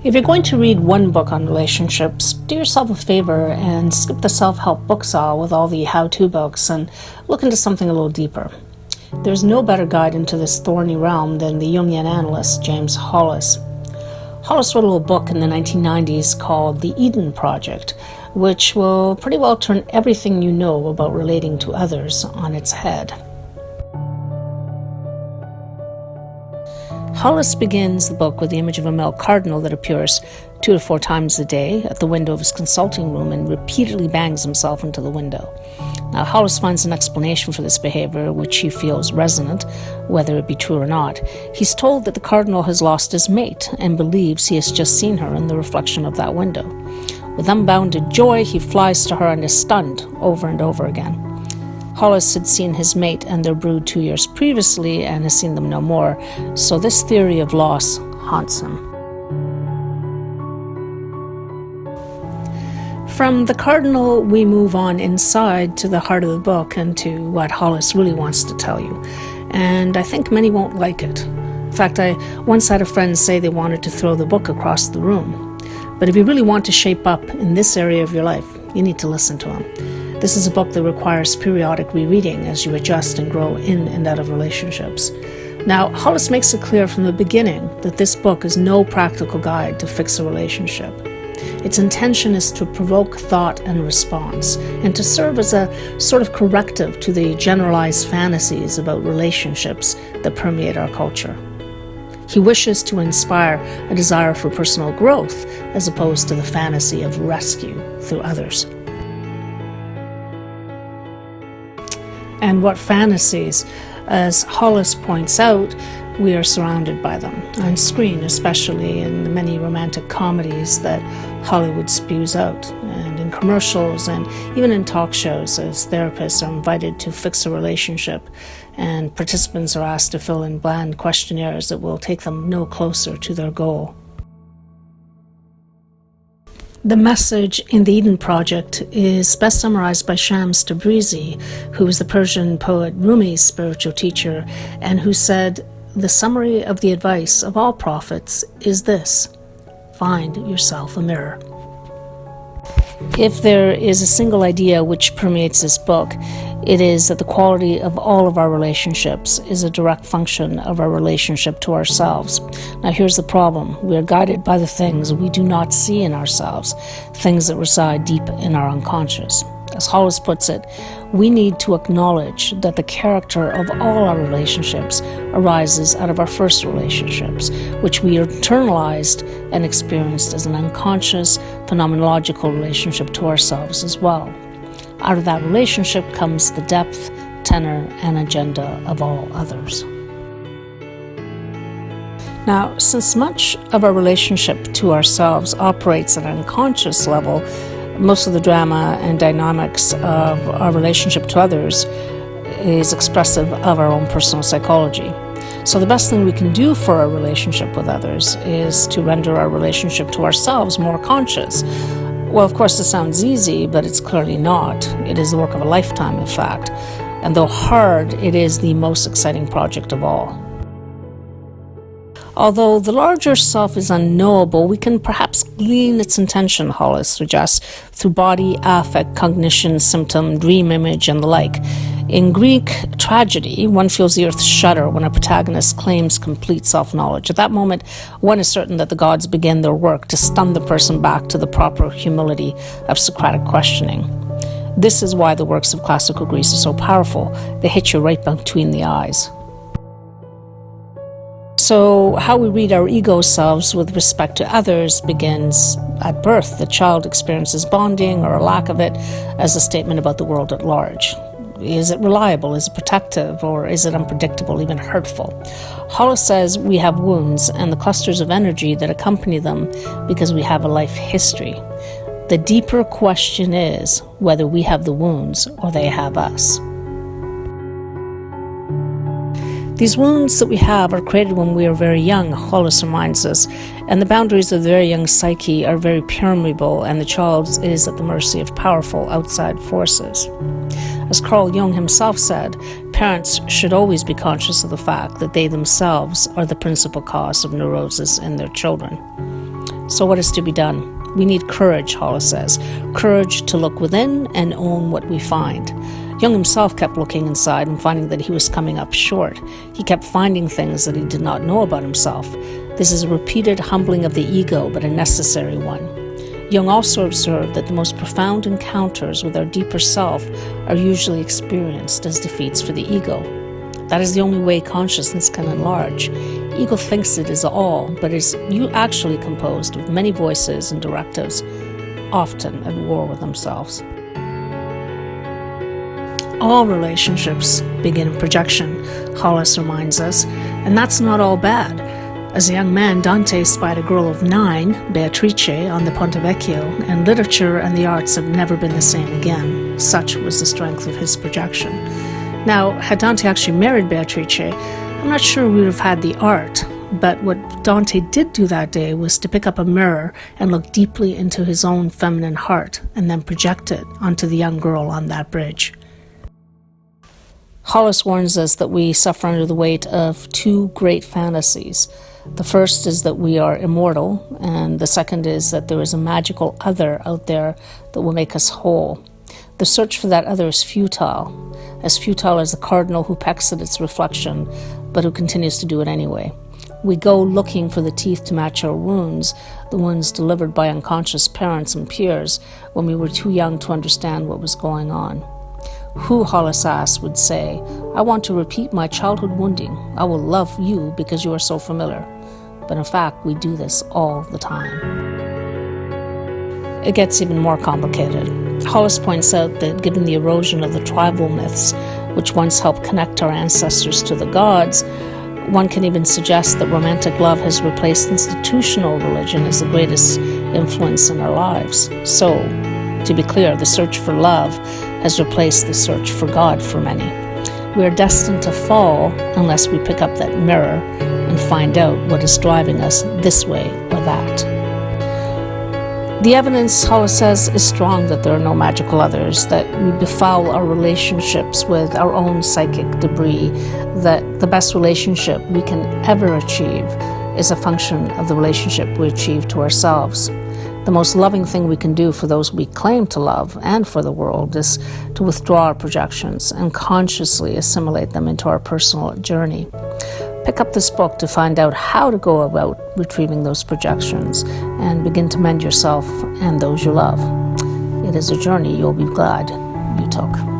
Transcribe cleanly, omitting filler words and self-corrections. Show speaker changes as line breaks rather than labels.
If you're going to read one book on relationships, do yourself a favor and skip the self-help books with all the how-to books and look into something a little deeper. There's no better guide into this thorny realm than the Jungian analyst James Hollis. Hollis wrote a little book in the 1990s called The Eden Project, which will pretty well turn everything you know about relating to others on its head. Hollis begins the book with the image of a male cardinal that appears 2 to 4 times a day at the window of his consulting room and repeatedly bangs himself into the window. Now, Hollis finds an explanation for this behavior, which he feels resonant, whether it be true or not. He's told that the cardinal has lost his mate and believes he has just seen her in the reflection of that window. With unbounded joy, he flies to her and is stunned over and over again. Hollis had seen his mate and their brood 2 years previously and has seen them no more, so this theory of loss haunts him. From the cardinal, we move on inside to the heart of the book and to what Hollis really wants to tell you. And I think many won't like it. In fact, I once had a friend say they wanted to throw the book across the room. But if you really want to shape up in this area of your life, you need to listen to him. This is a book that requires periodic rereading as you adjust and grow in and out of relationships. Now, Hollis makes it clear from the beginning that this book is no practical guide to fix a relationship. Its intention is to provoke thought and response, and to serve as a sort of corrective to the generalized fantasies about relationships that permeate our culture. He wishes to inspire a desire for personal growth as opposed to the fantasy of rescue through others. And what fantasies? As Hollis points out, we are surrounded by them, on screen especially, in the many romantic comedies that Hollywood spews out, and in commercials and even in talk shows as therapists are invited to fix a relationship and participants are asked to fill in bland questionnaires that will take them no closer to their goal. The message in the Eden Project is best summarized by Shams Tabrizi, who was the Persian poet Rumi's spiritual teacher, and who said, "The summary of the advice of all prophets is this: find yourself a mirror." If there is a single idea which permeates this book, it is that the quality of all of our relationships is a direct function of our relationship to ourselves. Now here's the problem. We are guided by the things we do not see in ourselves, things that reside deep in our unconscious. As Hollis puts it, we need to acknowledge that the character of all our relationships arises out of our first relationships, which we internalized and experienced as an unconscious, phenomenological relationship to ourselves as well. Out of that relationship comes the depth, tenor, and agenda of all others. Now, since much of our relationship to ourselves operates at an unconscious level, most of the drama and dynamics of our relationship to others is expressive of our own personal psychology. So the best thing we can do for our relationship with others is to render our relationship to ourselves more conscious. Well, of course, this sounds easy, but it's clearly not. It is the work of a lifetime, in fact. And though hard, it is the most exciting project of all. Although the larger self is unknowable, we can perhaps glean its intention, Hollis suggests, through body, affect, cognition, symptom, dream image, and the like. In Greek tragedy, one feels the earth shudder when a protagonist claims complete self-knowledge. At that moment, one is certain that the gods begin their work to stun the person back to the proper humility of Socratic questioning. This is why the works of classical Greece are so powerful. They hit you right between the eyes. So how we read our ego selves with respect to others begins at birth. The child experiences bonding or a lack of it as a statement about the world at large. Is it reliable? Is it protective? Or is it unpredictable, even hurtful? Hollis says we have wounds and the clusters of energy that accompany them because we have a life history. The deeper question is whether we have the wounds or they have us. These wounds that we have are created when we are very young, Hollis reminds us, and the boundaries of the very young psyche are very permeable, and the child is at the mercy of powerful outside forces. As Carl Jung himself said, parents should always be conscious of the fact that they themselves are the principal cause of neurosis in their children. So what is to be done? We need courage, Hollis says. Courage to look within and own what we find. Jung himself kept looking inside and finding that he was coming up short. He kept finding things that he did not know about himself. This is a repeated humbling of the ego, but a necessary one. Jung also observed that the most profound encounters with our deeper self are usually experienced as defeats for the ego. That is the only way consciousness can enlarge. Ego thinks it is all, but is actually composed of many voices and directives, often at war with themselves. All relationships begin in projection, Hollis reminds us, and that's not all bad. As a young man, Dante spied a girl of 9, Beatrice, on the Ponte Vecchio, and literature and the arts have never been the same again. Such was the strength of his projection. Now, had Dante actually married Beatrice, I'm not sure we would have had the art, but what Dante did do that day was to pick up a mirror and look deeply into his own feminine heart, and then project it onto the young girl on that bridge. Hollis warns us that we suffer under the weight of 2 great fantasies. The first is that we are immortal, and the second is that there is a magical other out there that will make us whole. The search for that other is futile as the cardinal who pecks at its reflection, but who continues to do it anyway. We go looking for the teeth to match our wounds, the wounds delivered by unconscious parents and peers when we were too young to understand what was going on. Who, Hollis asks, would say, "I want to repeat my childhood wounding. I will love you because you are so familiar." But in fact, we do this all the time. It gets even more complicated. Hollis points out that given the erosion of the tribal myths, which once helped connect our ancestors to the gods, one can even suggest that romantic love has replaced institutional religion as the greatest influence in our lives. So, to be clear, the search for love has replaced the search for God for many. We are destined to fall unless we pick up that mirror and find out what is driving us this way or that. The evidence, Hollis says, is strong that there are no magical others, that we befoul our relationships with our own psychic debris, that the best relationship we can ever achieve is a function of the relationship we achieve to ourselves. The most loving thing we can do for those we claim to love and for the world is to withdraw our projections and consciously assimilate them into our personal journey. Pick up this book to find out how to go about retrieving those projections and begin to mend yourself and those you love. It is a journey you'll be glad you took.